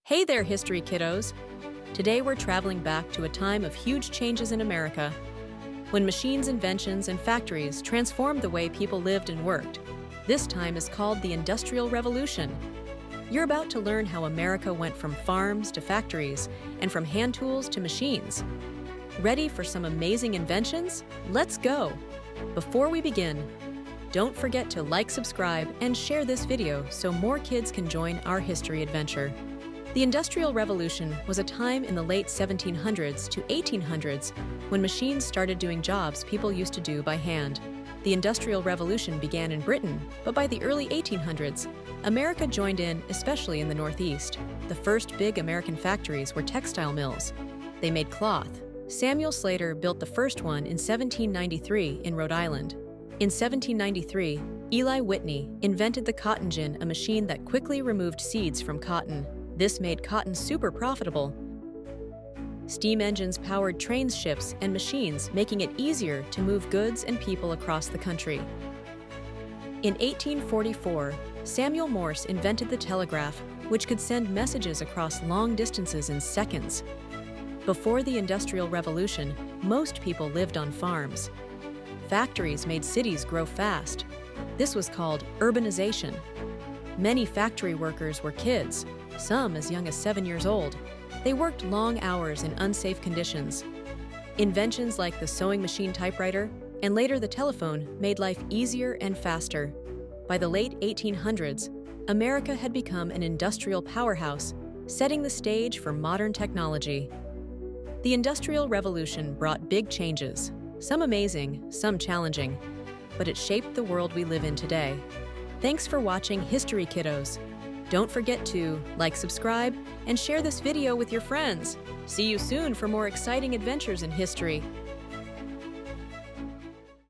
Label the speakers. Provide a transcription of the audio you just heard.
Speaker 1: Hey there, history kiddos! Today we're traveling back to a time of huge changes in America, when machines, inventions, and factories transformed the way people lived and worked. This time is called the Industrial Revolution. You're about to learn how America went from farms to factories, and from hand tools to machines. Ready for some amazing inventions? Let's go! Before we begin, don't forget to like, subscribe, and share this video so more kids can join our history adventure. The Industrial Revolution was a time in the late 1700s to 1800s when machines started doing jobs people used to do by hand. The Industrial Revolution began in Britain, but by the early 1800s, America joined in, especially in the Northeast. The first big American factories were textile mills. They made cloth. Samuel Slater built the first one in 1793 in Rhode Island. In 1793, Eli Whitney invented the cotton gin, a machine that quickly removed seeds from cotton. This made cotton super profitable. Steam engines powered trains, ships, and machines, making it easier to move goods and people across the country. In 1844, Samuel Morse invented the telegraph, which could send messages across long distances in seconds. Before the Industrial Revolution, most people lived on farms. Factories made cities grow fast. This was called urbanization. Many factory workers were kids, some as young as 7 years old. They worked long hours in unsafe conditions. Inventions like the sewing machine typewriter and later the telephone made life easier and faster. By the late 1800s, America had become an industrial powerhouse, setting the stage for modern technology. The Industrial Revolution brought big changes, some amazing, some challenging, but it shaped the world we live in today. Thanks for watching History Kiddos. Don't forget to like, subscribe, and share this video with your friends. See you soon for more exciting adventures in history.